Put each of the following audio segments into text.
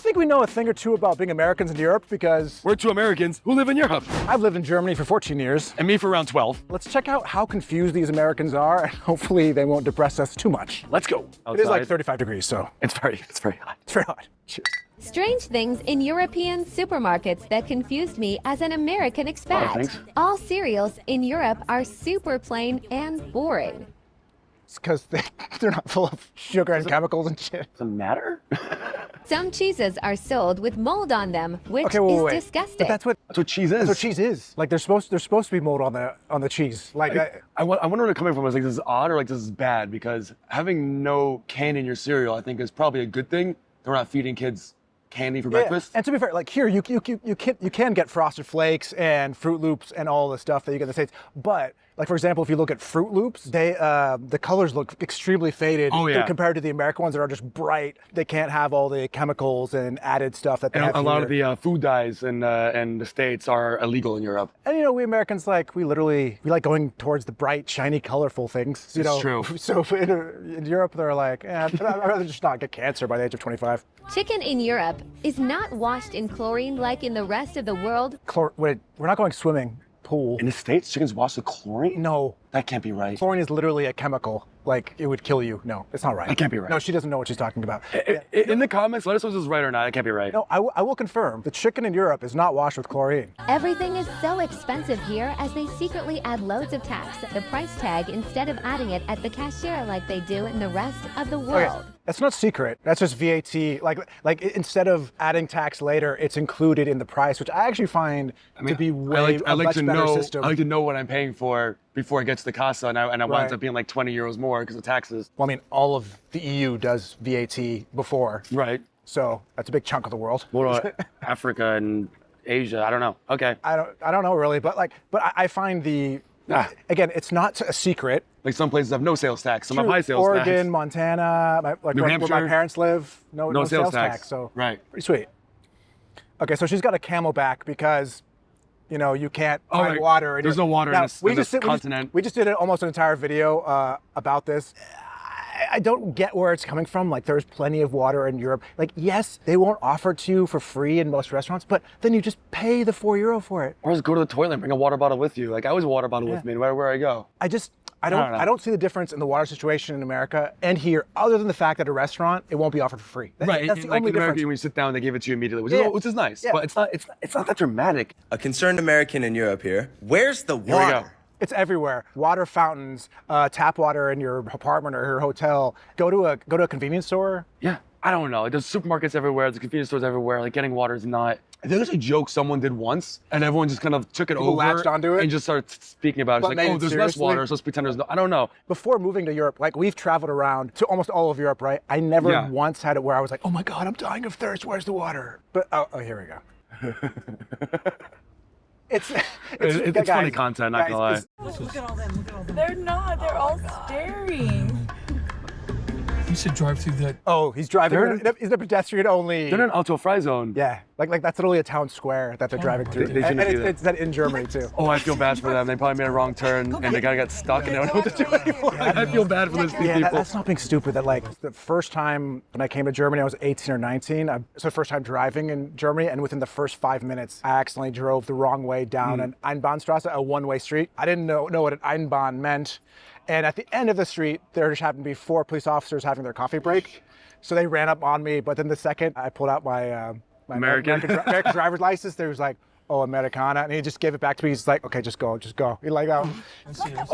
think we know a thing or two about being Americans in Europe because we're two Americans who live in Europe. I've lived in Germany for 14 years. And me for around 12. Let's check out how confused these Americans are, and hopefully they won't depress us too much. Let's go. It is like 35 degrees, so. It's very hot. It's very hot. Cheers. Strange things in European supermarkets that confused me as an American expat. thanks. All cereals in Europe are super plain and boring. It's because they're not full of sugar and chemicals and shit. Does it matter? Some cheeses are sold with mold on them, which is disgusting. But that's what cheese is. That's what cheese is. Like there's supposed to be mold on the cheese. Like I wonder where they're coming from. Is like this is odd or like this is bad, because having no candy in your cereal, I think, is probably a good thing. They're not feeding kids candy for breakfast. And to be fair, like here you can get Frosted Flakes and Fruit Loops and all the stuff that you get in the States, but like for example, if you look at Fruit Loops, they the colors look extremely faded compared to the American ones that are just bright. They can't have all the chemicals and added stuff that they have a lot here. of the food dyes in the States are illegal in Europe. And you know, we Americans we like going towards the bright, shiny, colorful things. You know, true. So in Europe, they're like, I'd rather just not get cancer by the age of 25. Chicken in Europe is not washed in chlorine like in the rest of the world. Wait, we're not going swimming. Pool. In the States, chicken's washed with chlorine? No. That can't be right. Chlorine is literally a chemical. Like, it would kill you. No, it's not right. That can't be right. No, she doesn't know what she's talking about. In the comments, let us know if this is right or not. It can't be right. No, I will confirm. The chicken in Europe is not washed with chlorine. Everything is so expensive here as they secretly add loads of tax at the price tag instead of adding it at the cashier like they do in the rest of the world. Okay. That's not secret. That's just VAT. Like instead of adding tax later, it's included in the price, which I actually find to be a much better system. I like to know what I'm paying for before it gets to the casa, and I winds up being like 20 euros more because of taxes. Well, I mean, all of the EU does VAT before. Right. So that's a big chunk of the world. What about Africa and Asia? I don't know. Okay. I don't know really, but I find again, it's not a secret. Like some places have no sales tax, some have high sales tax. Oregon, Montana, New Hampshire, where my parents live, no sales tax. So right. Pretty sweet. Okay, so she's got a Camelback because, you know, you can't find water. There's no water in this continent. We just did almost an entire video about this. I don't get where it's coming from. Like, there's plenty of water in Europe. Like, yes, they won't offer it to you for free in most restaurants, but then you just pay the €4 for it. Or just go to the toilet and bring a water bottle with you. Like, I always have a water bottle with me no matter where I go. I don't see the difference in the water situation in America and here, other than the fact that a restaurant, it won't be offered for free. Right. That's the like only in America, difference. when you sit down, they give it to you immediately, which is nice. Yeah. But it's not that dramatic. A concerned American in Europe here. Where's the water? Here we go. It's everywhere. Water fountains, tap water in your apartment or your hotel. Go to a convenience store. Yeah. I don't know. There's supermarkets everywhere. There's convenience stores everywhere. Like, getting water is not. I think there's a joke someone did once, and everyone just kind of took it over latched onto it and just started speaking about it. It's like, there's less water, so let's pretend there's no. I don't know. Before moving to Europe, like, we've traveled around to almost all of Europe, right? I never once had it where I was like, oh my God, I'm dying of thirst. Where's the water? But here we go. It's guys, funny content, not gonna lie. Look at all them. Look at all them. They're not. They're all staring. You should drive through that. Oh, he's driving. He's a pedestrian only. They're in an auto-fry zone. Yeah, like that's literally a town square that they're driving through. They and it's that in Germany too. Oh, I feel bad for them. They probably made a wrong turn and they got stuck and they don't know what to do anymore. I feel bad for these people. That's not being stupid. That like the first time when I came to Germany, I was 18 or 19. It's the first time driving in Germany, and within the first 5 minutes, I accidentally drove the wrong way down an Einbahnstraße, a one-way street. I didn't know what an Einbahn meant. And at the end of the street, there just happened to be 4 police officers having their coffee break. So they ran up on me, but then the second I pulled out my American driver's license, there was like, oh, Americana, and he just gave it back to me. He's like, okay, just go. He like, oh,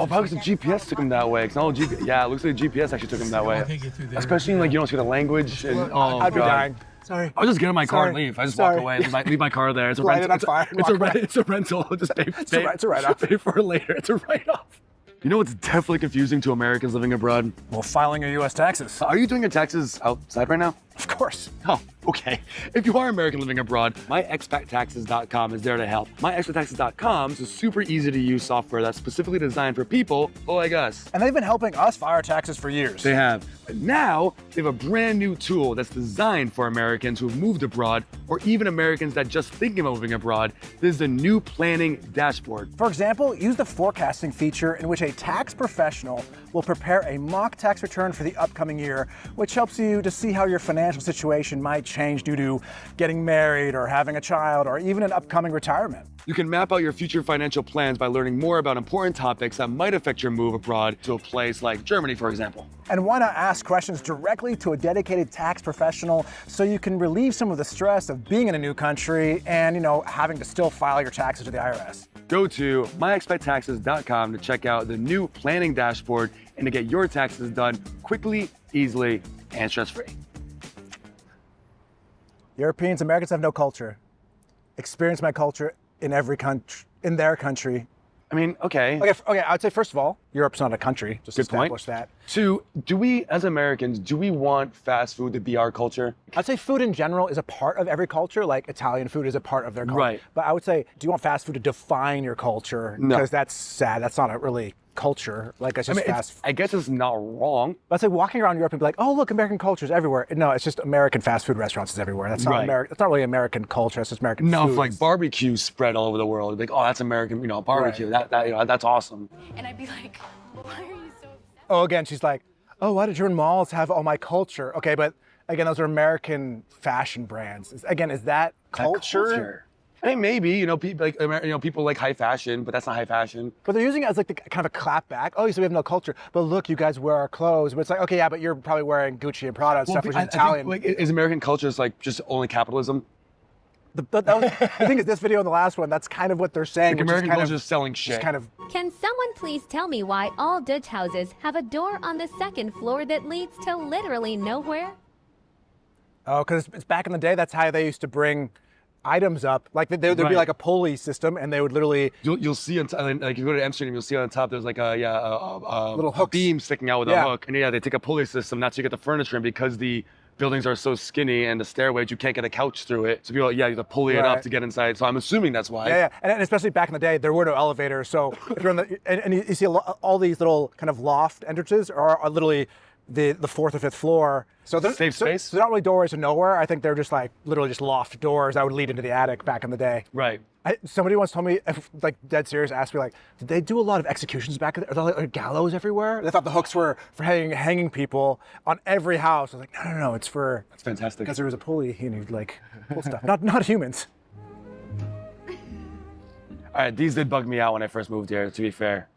probably the GPS took him that way. It looks like the GPS actually took him that way. Especially like you don't speak the language. And, I'd be dying. Sorry. I'll just get in my car and leave. I just walk away. Leave my car there. It's a rental. It's a rental. Just it's a write-off. Pay for it later. It's a write-off. You know what's definitely confusing to Americans living abroad? Well, filing your U.S. taxes. Are you doing your taxes outside right now? Of course. Oh, okay. If you are American living abroad, myexpattaxes.com is there to help. Myexpattaxes.com is a super easy to use software that's specifically designed for people like us. And they've been helping us file our taxes for years. They have. But now they have a brand new tool that's designed for Americans who have moved abroad or even Americans that just thinking about moving abroad. This is a new planning dashboard. For example, use the forecasting feature in which a tax professional will prepare a mock tax return for the upcoming year, which helps you to see how your financial financial situation might change due to getting married or having a child or even an upcoming retirement. You can map out your future financial plans by learning more about important topics that might affect your move abroad to a place like Germany, for example. And why not ask questions directly to a dedicated tax professional so you can relieve some of the stress of being in a new country and, having to still file your taxes to the IRS. Go to myexpattaxes.com to check out the new planning dashboard and to get your taxes done quickly, easily, and stress-free. Europeans, Americans have no culture. Experience my culture in every country, in their country. I mean, okay. Okay, I'd say first of all, Europe's not a country. Just Good point. establish that. Two, do we, as Americans, do we want fast food to be our culture? I'd say food in general is a part of every culture, like Italian food is a part of their culture. Right. But I would say, do you want fast food to define your culture? No. Because that's sad. That's not a really culture. Like, it's just fast. I guess it's not wrong. But I'd say walking around Europe and be like, oh, look, American culture is everywhere. No, it's just American fast food restaurants is everywhere. That's not Right. American. It's not really American culture. It's just American No, food. if like barbecue spread all over the world, like, oh, that's American, barbecue. Right. That's awesome. And I'd be like, why are you so upset? Oh, again, she's like, oh, why do German malls have all my culture? Okay, but again, those are American fashion brands. Is that culture? I mean, maybe, people like high fashion, but that's not high fashion. But they're using it as like the kind of a clap back. Oh, so we have no culture. But look, you guys wear our clothes. But it's like, okay, yeah, but you're probably wearing Gucci and Prada and stuff, which is Italian. I think, is American culture just only capitalism? The thing is, this video and the last one, that's kind of what they're saying. Like American culture is selling shit. Can someone please tell me why all Dutch houses have a door on the second floor that leads to literally nowhere? Oh, because it's back in the day, that's how they used to bring items up. Like there'd be Right. like a pulley system, and they would literally. You'll see like if you go to Amsterdam, you'll see on top there's like a Little hooks. beam sticking out with a hook, and they take a pulley system. That's how you get the furniture, and because the buildings are so skinny and the stairways, you can't get a couch through it. So people, you have to pulley it up Right. to get inside. So I'm assuming that's why. Yeah, and especially back in the day, there were no elevators. So if you're on the, and you see all these little kind of loft entrances are literally the fourth or fifth floor. So they're Safe space? So they're not really doorways to nowhere. I think they're just like literally just loft doors that would lead into the attic back in the day. Right. Somebody once told me, like dead serious, asked me like, did they do a lot of executions back then? Are there like gallows everywhere? They thought the hooks were for hanging people on every house. I was like, no, it's for. That's fantastic. Because there was a pulley and you'd like pull stuff. Not humans. All right, these did bug me out when I first moved here, to be fair.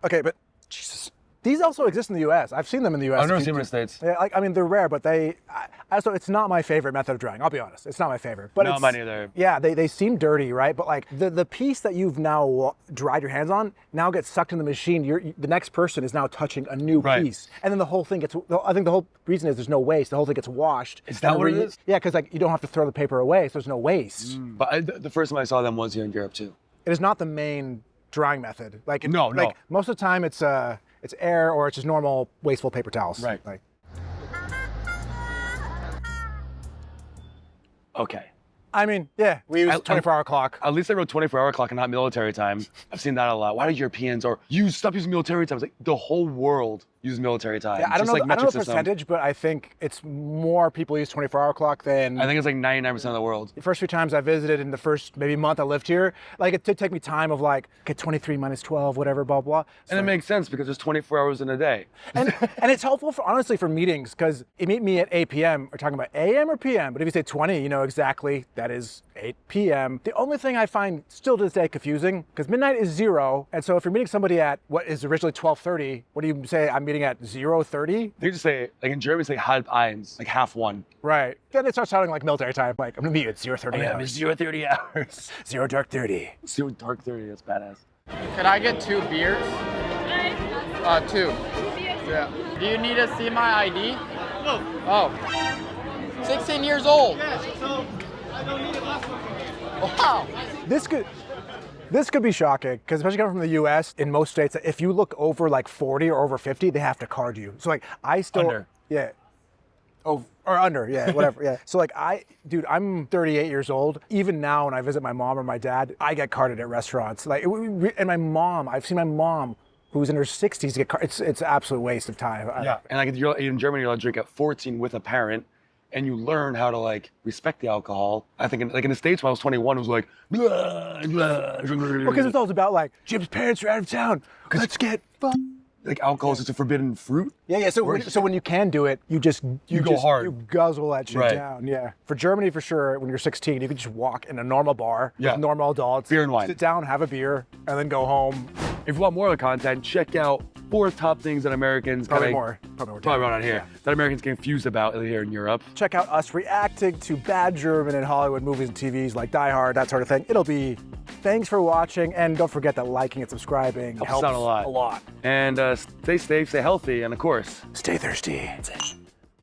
Okay, but Jesus. These also exist in the U.S. I've seen them in the U.S. I've never seen them in the States. Yeah, they're rare, but so it's not my favorite method of drying. I'll be honest, it's not my favorite. But Not it's, mine either. Yeah, they seem dirty, right? But like the piece that you've now dried your hands on now gets sucked in the machine. The next person is now touching a new Right. piece, and then the whole thing gets. I think the whole reason is there's no waste. The whole thing gets washed. Is that what it is? Yeah, because like you don't have to throw the paper away, so there's no waste. But the first time I saw them was here in Europe too. It is not the main drying method. Like No. Like most of the time, it's air or it's just normal wasteful paper towels. Right. Like, Okay. I mean, yeah, we use 24-hour clock. At least I wrote 24-hour clock and not military time. I've seen that a lot. Why do Europeans stop using military time? It's like the whole world uses military time. Yeah, I don't Just know. like I don't know metric the system. percentage, but I think it's more people use 24-hour clock than. I think it's like 99% of the world. The first few times I visited in the first maybe month I lived here, like it did take me time of like, okay, 23 minus 12, whatever, blah blah. And it makes sense because there's 24 hours in a day. and it's helpful honestly for meetings because you meet me at 8 p.m. We're talking about AM or PM, but if you say 20, you know exactly that is 8 p.m. The only thing I find still to this day confusing because midnight is 0, and so if you're meeting somebody at what is originally 12:30, what do you say? I'm meeting at 0:30. They just say, like in German, say halb eins, like half one. Right. Then it starts sounding like military time. Like I'm gonna meet you at 0:30. Yeah, it's 0:30 hours. 0 dark 30. 0 dark 30, that's badass. Could I get 2 beers? 2. Yeah. Do you need to see my ID? No. Oh. 16 years old. Yes, so I don't need a passport. Wow. This could be shocking because especially coming from the U.S. in most states, if you look over like 40 or over 50, they have to card you. So like I still Under. Yeah. Oh, or under, yeah, whatever, yeah. So like I'm 38 years old. Even now when I visit my mom or my dad, I get carded at restaurants. Like, and my mom, I've seen my mom who's in her 60s get carded. It's an absolute waste of time. Yeah, and like in Germany, you're allowed to drink at 14 with a parent, and you learn how to like respect the alcohol. I think in the States when I was 21, it was like, blah, blah, Because it's all about like, Jim's parents are out of town. Let's get fucked. like alcohol is just a forbidden fruit? Yeah. So when you can do it, you go hard. You guzzle that shit Right. down. Yeah. For Germany, for sure, when you're 16, you can just walk in a normal bar with normal adults. Beer and wine. Sit down, have a beer, and then go home. If you want more of the content, check out 4 top things that Americans Probably kinda- more. Probably around here. That Americans get confused about here in Europe. Check out us reacting to bad German and Hollywood movies and TVs like Die Hard, that sort of thing. It'll be. Thanks for watching, and don't forget that liking and subscribing helps out a lot. A lot. And stay safe, stay healthy, and of course, Stay thirsty.